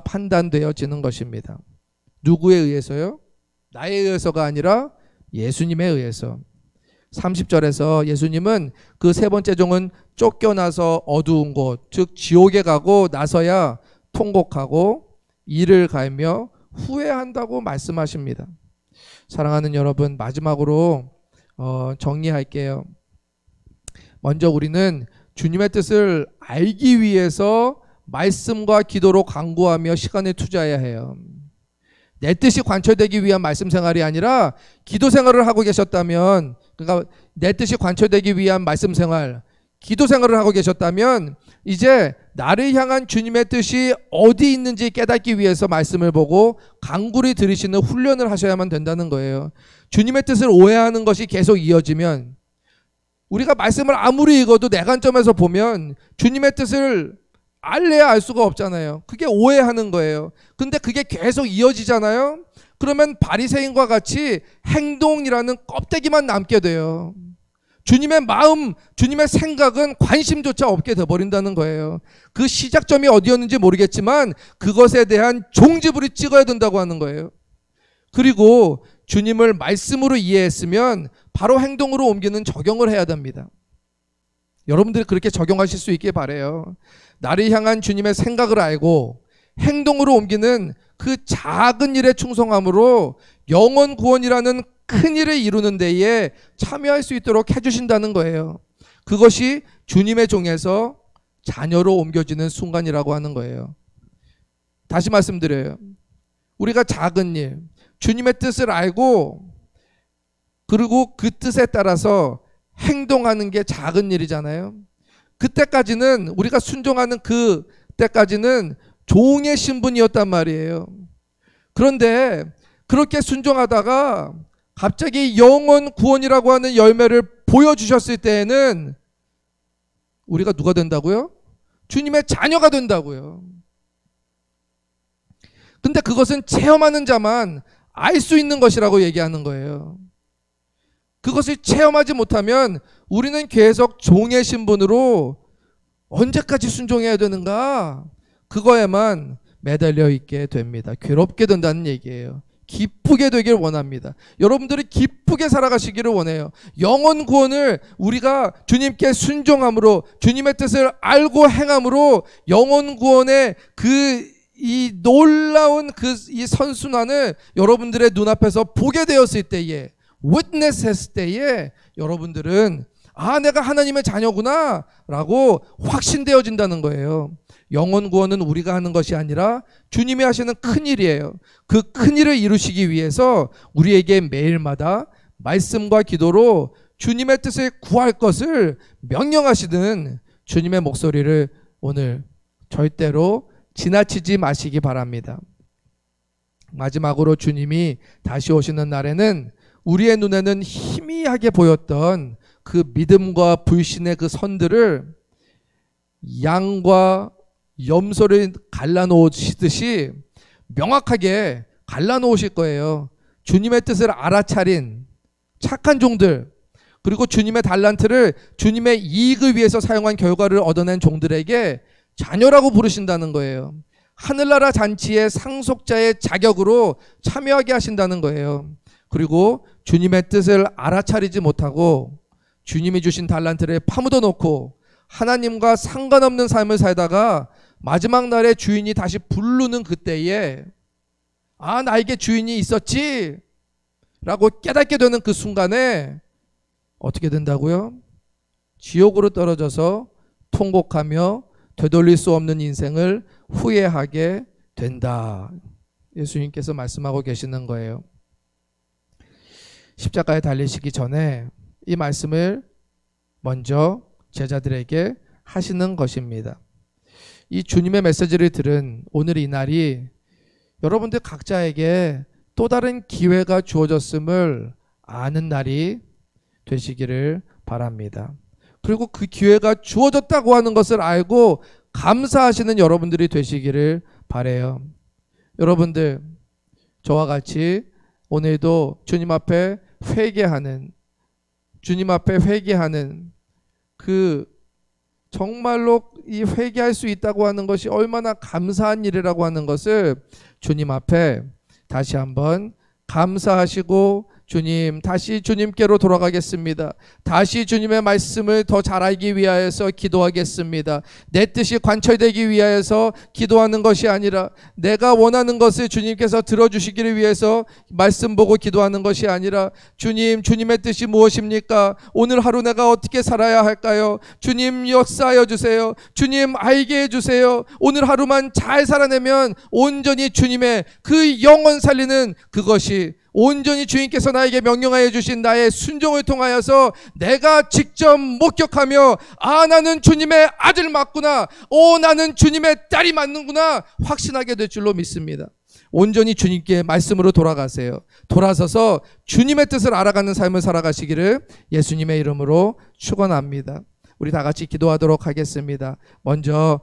판단되어지는 것입니다. 누구에 의해서요? 나에 의해서가 아니라 예수님에 의해서. 30절에서 예수님은 그 세 번째 종은 쫓겨나서 어두운 곳, 즉 지옥에 가고 나서야 통곡하고 이를 갈며 후회한다고 말씀하십니다. 사랑하는 여러분, 마지막으로 정리할게요. 먼저 우리는 주님의 뜻을 알기 위해서 말씀과 기도로 간구하며 시간을 투자해야 해요. 내 뜻이 관철되기 위한 말씀 생활이 아니라 기도 생활을 하고 계셨다면, 그러니까 내 뜻이 관철되기 위한 말씀 생활, 기도 생활을 하고 계셨다면 이제 나를 향한 주님의 뜻이 어디 있는지 깨닫기 위해서 말씀을 보고 간구를 들으시는 훈련을 하셔야만 된다는 거예요. 주님의 뜻을 오해하는 것이 계속 이어지면, 우리가 말씀을 아무리 읽어도 내 관점에서 보면 주님의 뜻을 알래야 알 수가 없잖아요. 그게 오해하는 거예요. 근데 그게 계속 이어지잖아요. 그러면 바리새인과 같이 행동이라는 껍데기만 남게 돼요. 주님의 마음, 주님의 생각은 관심조차 없게 돼버린다는 거예요. 그 시작점이 어디였는지 모르겠지만 그것에 대한 종지부를 찍어야 된다고 하는 거예요. 그리고 주님을 말씀으로 이해했으면 바로 행동으로 옮기는 적용을 해야 됩니다. 여러분들이 그렇게 적용하실 수 있길 바라요. 나를 향한 주님의 생각을 알고 행동으로 옮기는 그 작은 일에 충성함으로 영혼 구원이라는 큰 일을 이루는 데에 참여할 수 있도록 해주신다는 거예요. 그것이 주님의 종에서 자녀로 옮겨지는 순간이라고 하는 거예요. 다시 말씀드려요. 우리가 작은 일, 주님의 뜻을 알고 그리고 그 뜻에 따라서 행동하는 게 작은 일이잖아요. 그때까지는, 우리가 순종하는 그 때까지는 종의 신분이었단 말이에요. 그런데 그렇게 순종하다가 갑자기 영혼 구원이라고 하는 열매를 보여주셨을 때에는 우리가 누가 된다고요? 주님의 자녀가 된다고요. 근데 그것은 체험하는 자만 알 수 있는 것이라고 얘기하는 거예요. 그것을 체험하지 못하면 우리는 계속 종의 신분으로 언제까지 순종해야 되는가? 그거에만 매달려 있게 됩니다. 괴롭게 된다는 얘기예요. 기쁘게 되길 원합니다. 여러분들이 기쁘게 살아가시기를 원해요. 영혼 구원을 우리가 주님께 순종함으로, 주님의 뜻을 알고 행함으로 영혼 구원의 이 놀라운 이 선순환을 여러분들의 눈앞에서 보게 되었을 때에, witness 했을 때에 여러분들은 내가 하나님의 자녀구나 라고 확신되어진다는 거예요. 영혼 구원은 우리가 하는 것이 아니라 주님이 하시는 큰일이에요. 그 큰일을 이루시기 위해서 우리에게 매일마다 말씀과 기도로 주님의 뜻을 구할 것을 명령하시는 주님의 목소리를 오늘 절대로 지나치지 마시기 바랍니다. 마지막으로 주님이 다시 오시는 날에는 우리의 눈에는 희미하게 보였던 그 믿음과 불신의 그 선들을 양과 염소를 갈라놓으시듯이 명확하게 갈라놓으실 거예요. 주님의 뜻을 알아차린 착한 종들, 그리고 주님의 달란트를 주님의 이익을 위해서 사용한 결과를 얻어낸 종들에게 자녀라고 부르신다는 거예요. 하늘나라 잔치의 상속자의 자격으로 참여하게 하신다는 거예요. 그리고 주님의 뜻을 알아차리지 못하고 주님이 주신 달란트를 파묻어 놓고 하나님과 상관없는 삶을 살다가 마지막 날에 주인이 다시 부르는 그때에 나에게 주인이 있었지 라고 깨닫게 되는 그 순간에 어떻게 된다고요? 지옥으로 떨어져서 통곡하며 되돌릴 수 없는 인생을 후회하게 된다. 예수님께서 말씀하고 계시는 거예요. 십자가에 달리시기 전에 이 말씀을 먼저 제자들에게 하시는 것입니다. 이 주님의 메시지를 들은 오늘 이 날이 여러분들 각자에게 또 다른 기회가 주어졌음을 아는 날이 되시기를 바랍니다. 그리고 그 기회가 주어졌다고 하는 것을 알고 감사하시는 여러분들이 되시기를 바라요. 여러분들, 저와 같이 오늘도 주님 앞에 회개하는 그 정말로 이 회개할 수 있다고 하는 것이 얼마나 감사한 일이라고 하는 것을 주님 앞에 다시 한번 감사하시고, 주님, 다시 주님께로 돌아가겠습니다. 다시 주님의 말씀을 더 잘 알기 위하여서 기도하겠습니다. 내 뜻이 관철되기 위하여서 기도하는 것이 아니라, 내가 원하는 것을 주님께서 들어주시기를 위해서 말씀 보고 기도하는 것이 아니라, 주님, 주님의 뜻이 무엇입니까? 오늘 하루 내가 어떻게 살아야 할까요? 주님, 역사하여 주세요. 주님, 알게 해주세요. 오늘 하루만 잘 살아내면 온전히 주님의 그 영원 살리는 그것이, 온전히 주님께서 나에게 명령하여 주신 나의 순종을 통하여서 내가 직접 목격하며 나는 주님의 아들 맞구나, 나는 주님의 딸이 맞는구나 확신하게 될 줄로 믿습니다. 온전히 주님께 말씀으로 돌아가세요. 돌아서서 주님의 뜻을 알아가는 삶을 살아가시기를 예수님의 이름으로 축원합니다. 우리 다 같이 기도하도록 하겠습니다. 먼저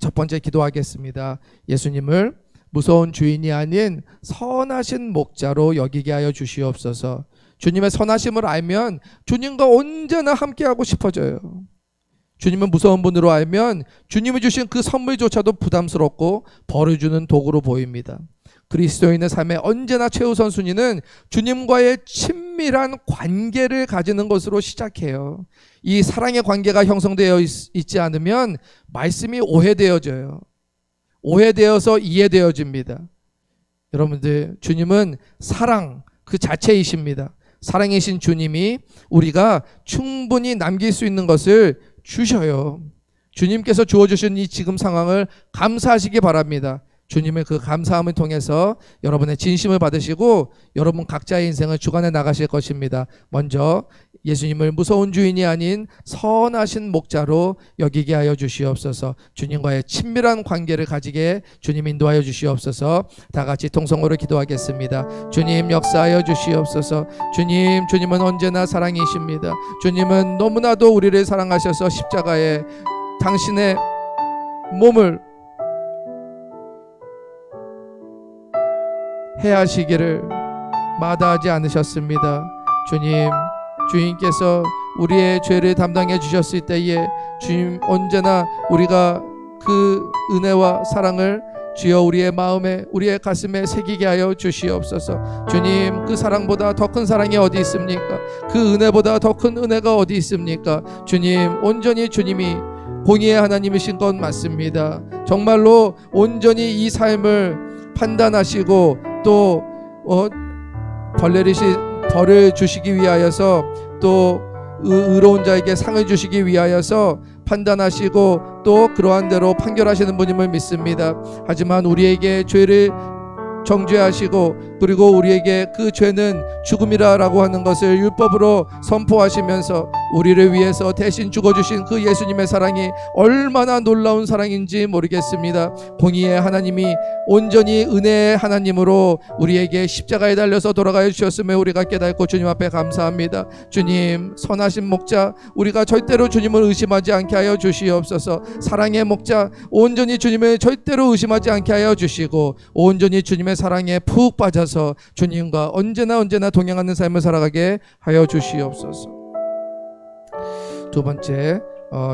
첫 번째 기도하겠습니다. 예수님을 무서운 주인이 아닌 선하신 목자로 여기게 하여 주시옵소서. 주님의 선하심을 알면 주님과 언제나 함께하고 싶어져요. 주님은 무서운 분으로 알면 주님이 주신 그 선물조차도 부담스럽고 벌을 주는 도구로 보입니다. 그리스도인의 삶의 언제나 최우선 순위는 주님과의 친밀한 관계를 가지는 것으로 시작해요. 이 사랑의 관계가 형성되어 있지 않으면 말씀이 오해되어서 이해되어집니다. 여러분들, 주님은 사랑 그 자체이십니다. 사랑이신 주님이 우리가 충분히 남길 수 있는 것을 주셔요. 주님께서 주어주신 이 지금 상황을 감사하시기 바랍니다. 주님의 그 감사함을 통해서 여러분의 진심을 받으시고 여러분 각자의 인생을 주관해 나가실 것입니다. 먼저 예수님을 무서운 주인이 아닌 선하신 목자로 여기게 하여 주시옵소서. 주님과의 친밀한 관계를 가지게 주님 인도하여 주시옵소서. 다 같이 통성으로 기도하겠습니다. 주님 역사하여 주시옵소서. 주님은 언제나 사랑이십니다. 주님은 너무나도 우리를 사랑하셔서 십자가에 당신의 몸을 해하시기를 마다하지 않으셨습니다. 주님께서 우리의 죄를 담당해 주셨을 때에 주님 언제나 우리가 그 은혜와 사랑을 주여 우리의 마음에 우리의 가슴에 새기게 하여 주시옵소서. 주님 그 사랑보다 더 큰 사랑이 어디 있습니까? 그 은혜보다 더 큰 은혜가 어디 있습니까? 주님 온전히 주님이 공의의 하나님이신 건 맞습니다. 정말로 온전히 이 삶을 판단하시고 또 벌을 주시기 위하여서 또 의로운 자에게 상을 주시기 위하여서 판단하시고 또 그러한 대로 판결하시는 분임을 믿습니다. 하지만 우리에게 죄를 정죄하시고 그리고 우리에게 그 죄는 죽음이라고 하는 것을 율법으로 선포하시면서 우리를 위해서 대신 죽어주신 그 예수님의 사랑이 얼마나 놀라운 사랑인지 모르겠습니다. 공의의 하나님이 온전히 은혜의 하나님으로 우리에게 십자가에 달려서 돌아가여 주셨음에 우리가 깨닫고 주님 앞에 감사합니다. 주님 선하신 목자 우리가 절대로 주님을 의심하지 않게 하여 주시옵소서. 사랑의 목자 온전히 주님을 절대로 의심하지 않게 하여 주시고 온전히 주님의 사랑에 푹 빠져서 주님과 언제나 동행하는 삶을 살아가게 하여 주시옵소서. 두 번째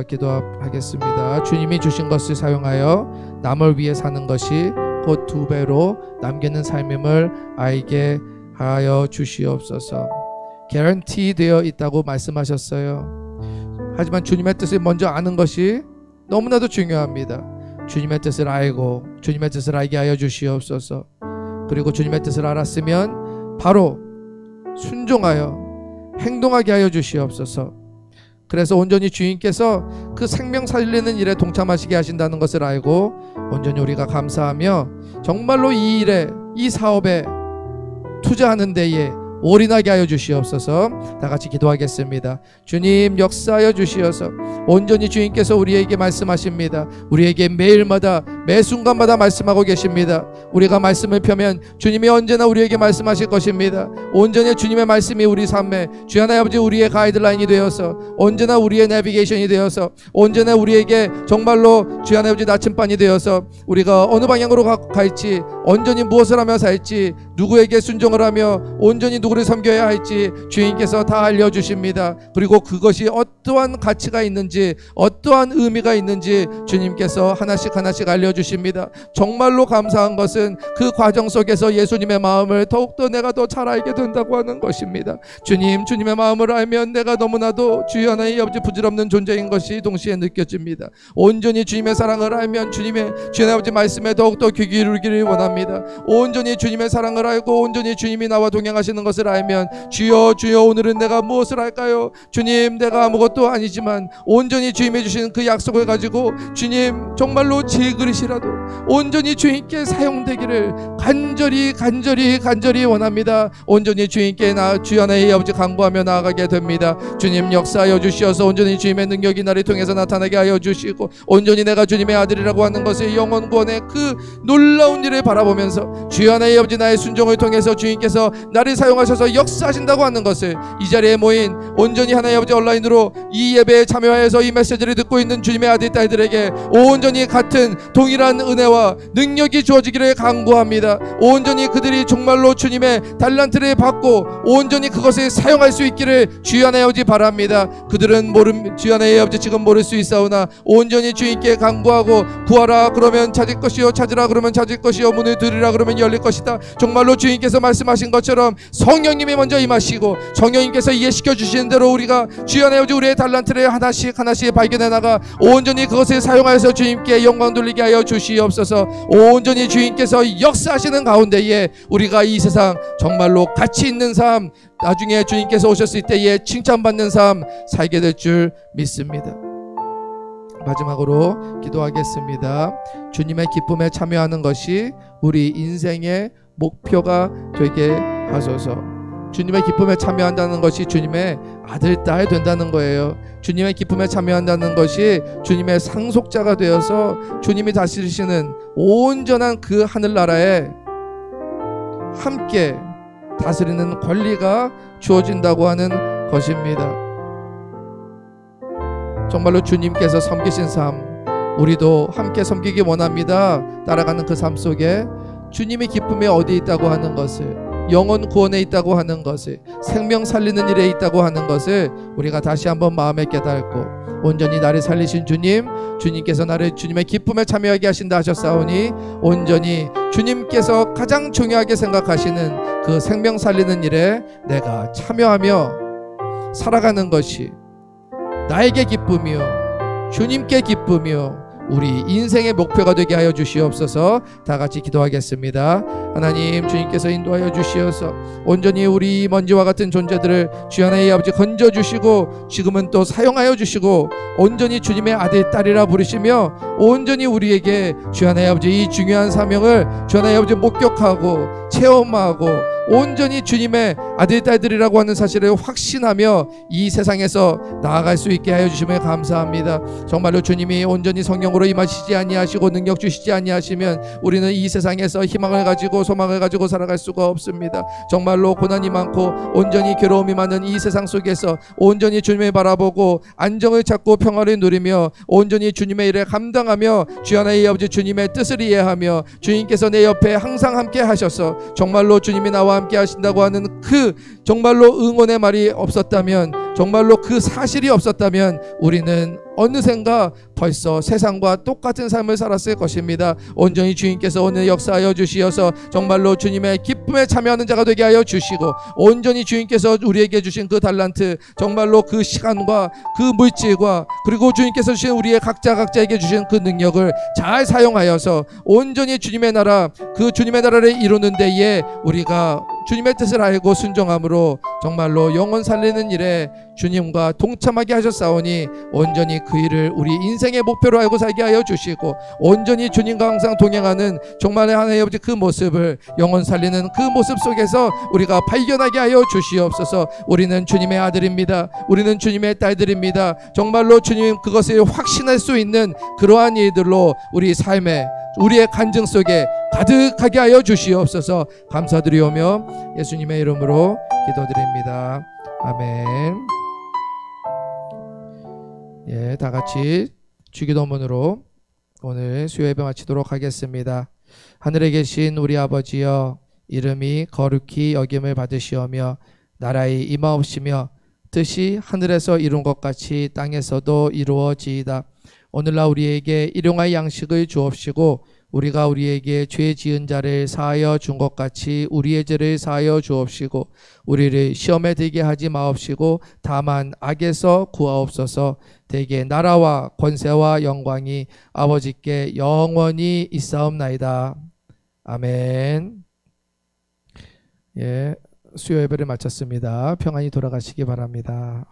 기도하겠습니다. 주님이 주신 것을 사용하여 남을 위해 사는 것이 곧 2배로 남기는 삶임을 알게 하여 주시옵소서. 개런티 되어 있다고 말씀하셨어요. 하지만 주님의 뜻을 먼저 아는 것이 너무나도 중요합니다. 주님의 뜻을 알고 주님의 뜻을 알게 하여 주시옵소서. 그리고 주님의 뜻을 알았으면 바로 순종하여 행동하게 하여 주시옵소서. 그래서 온전히 주님께서 그 생명 살리는 일에 동참하시게 하신다는 것을 알고 온전히 우리가 감사하며 정말로 이 일에 이 사업에 투자하는 데에 올인하게 하여 주시옵소서. 다 같이 기도하겠습니다. 주님 역사하여 주시어서 온전히 주님께서 우리에게 말씀하십니다. 우리에게 매일마다 매 순간마다 말씀하고 계십니다. 우리가 말씀을 펴면 주님이 언제나 우리에게 말씀하실 것입니다. 온전히 주님의 말씀이 우리 삶에 주 하나님 아버지 우리의 가이드라인이 되어서 언제나 우리의 내비게이션이 되어서 언제나 우리에게 정말로 주 하나님 아버지 나침반이 되어서 우리가 어느 방향으로 갈지 온전히 무엇을 하며 살지 누구에게 순종을 하며 온전히 누구를 섬겨야 할지 주님께서 다 알려주십니다. 그리고 그것이 어떠한 가치가 있는지 어떠한 의미가 있는지 주님께서 하나씩 알려주십니다. 정말로 감사한 것은 그 과정 속에서 예수님의 마음을 더욱더 내가 더 잘 알게 된다고 하는 것입니다. 주님의 마음을 알면 내가 너무나도 주의 하나님 아버지 부질없는 존재인 것이 동시에 느껴집니다. 온전히 주님의 사랑을 알면 주의 아버지 말씀에 더욱더 귀 기울이기를 원합니다. 온전히 주님의 사랑을 알고 온전히 주님이 나와 동행하시는 것을 알면 주여 오늘은 내가 무엇을 할까요? 주님 내가 아무것도 아니지만 온전히 주님이 주신 그 약속을 가지고 주님 정말로 제 그릇이라도 온전히 주님께 사용되기를 간절히 원합니다. 온전히 주님께 주 하나님 아버지 간구하며 나아가게 됩니다. 주님 역사하여 주시어서 온전히 주님의 능력이 나를 통해서 나타나게 하여 주시고 온전히 내가 주님의 아들이라고 하는 것을 영원 구원의 그 놀라운 일을 바라보면서 주 하나님 아버지 나의 순종을 통해서 주님께서 나를 사용하셔서 역사하신다고 하는 것을 이 자리에 모인 온전히 하나님 아버지 온라인으로 이 예배에 참여하여서 이 메시지를 듣고 있는 주님의 아들 딸들에게 온전히 같은 동일한 은혜와 능력이 주어지기를 간구합니다. 온전히 그들이 정말로 주님의 달란트를 받고 온전히 그것을 사용할 수 있기를 주 하나님 아버지 바랍니다. 그들은 주 하나님 아버지 지금 모를 수 있사오나 온전히 주님께 간구하고 구하라 그러면 찾을 것이요 찾으라 그러면 찾을 것이요 문을 두드리라 그러면 열릴 것이다. 정말로 주님께서 말씀하신 것처럼 성령님이 먼저 임하시고 성령님께서 이해시켜 주시는 대로 우리가 주 하나님 아버지 우리의 달란트를 하나씩 발견해 나가 온전히 그것을 사용하여서 주님께 영광 돌리게 하여 주시옵소서. 온전히 주님께서 역사하시는 가운데에 우리가 이 세상 정말로 가치 있는 삶 나중에 주님께서 오셨을 때에 칭찬받는 삶 살게 될 줄 믿습니다. 마지막으로 기도하겠습니다. 주님의 기쁨에 참여하는 것이 우리 인생의 목표가 되게 하소서. 주님의 기쁨에 참여한다는 것이 주님의 아들, 딸 된다는 거예요. 주님의 기쁨에 참여한다는 것이 주님의 상속자가 되어서 주님이 다스리시는 온전한 그 하늘나라에 함께 다스리는 권리가 주어진다고 하는 것입니다. 정말로 주님께서 섬기신 삶, 우리도 함께 섬기기 원합니다. 따라가는 그 삶 속에 주님의 기쁨이 어디에 있다고 하는 것을, 영혼 구원에 있다고 하는 것을, 생명 살리는 일에 있다고 하는 것을 우리가 다시 한번 마음에 깨닫고, 온전히 나를 살리신 주님, 주님께서 나를 주님의 기쁨에 참여하게 하신다 하셨사오니 온전히 주님께서 가장 중요하게 생각하시는 그 생명 살리는 일에 내가 참여하며 살아가는 것이 나에게 기쁨이요 주님께 기쁨이요 우리 인생의 목표가 되게 하여 주시옵소서. 다 같이 기도하겠습니다. 하나님, 주님께서 인도하여 주시어서 온전히 우리 먼지와 같은 존재들을 주여 하나님 아버지 건져주시고 지금은 또 사용하여 주시고 온전히 주님의 아들, 딸이라 부르시며 온전히 우리에게 주여 하나님 아버지 이 중요한 사명을 주여 하나님 아버지 목격하고 체험하고 온전히 주님의 아들, 딸들이라고 하는 사실을 확신하며 이 세상에서 나아갈 수 있게 하여 주시면 감사합니다. 정말로 주님이 온전히 성령으로 임하시지 아니하시고 능력 주시지 아니하시면 우리는 이 세상에서 희망을 가지고 소망을 가지고 살아갈 수가 없습니다. 정말로 고난이 많고 온전히 괴로움이 많은 이 세상 속에서 온전히 주님을 바라보고 안정을 찾고 평화를 누리며 온전히 주님의 일을 감당하며 주여 하나님 아버지 주님의 뜻을 이해하며 주님께서 내 옆에 항상 함께 하셔서 정말로 주님이 나와 함께 하신다고 하는 그 정말로 응원의 말이 없었다면, 정말로 그 사실이 없었다면 우리는 어느샌가 벌써 세상과 똑같은 삶을 살았을 것입니다. 온전히 주님께서 오늘 역사하여 주시어서 정말로 주님의 기쁨에 참여하는 자가 되게 하여 주시고 온전히 주님께서 우리에게 주신 그 달란트, 정말로 그 시간과 그 물질과 그리고 주님께서 주신 우리의 각자에게 주신 그 능력을 잘 사용하여서 온전히 주님의 나라, 그 주님의 나라를 이루는 데에 우리가 주님의 뜻을 알고 순종함으로 정말로 영혼 살리는 일에 주님과 동참하게 하셨사오니 온전히 그 일을 우리 인생의 목표로 알고 살게 하여 주시고 온전히 주님과 항상 동행하는 정말의 하나님 아버지 그 모습을, 영혼 살리는 그 모습 속에서 우리가 발견하게 하여 주시옵소서. 우리는 주님의 아들입니다. 우리는 주님의 딸들입니다. 정말로 주님 그것을 확신할 수 있는 그러한 일들로 우리 삶에, 우리의 간증 속에 가득하게 하여 주시옵소서. 감사드리오며 예수님의 이름으로 기도드립니다. 아멘. 예, 다 같이 주기도문으로 오늘 수요예배 마치도록 하겠습니다. 하늘에 계신 우리 아버지여, 이름이 거룩히 여김을 받으시오며 나라의 임하옵시며 뜻이 하늘에서 이룬 것 같이 땅에서도 이루어지이다. 오늘날 우리에게 일용할 양식을 주옵시고 우리가 우리에게 죄 지은 자를 사하여 준 것 같이 우리의 죄를 사하여 주옵시고 우리를 시험에 들게 하지 마옵시고 다만 악에서 구하옵소서. 대개 나라와 권세와 영광이 아버지께 영원히 있사옵나이다. 아멘. 예, 수요 예배를 마쳤습니다. 평안히 돌아가시기 바랍니다.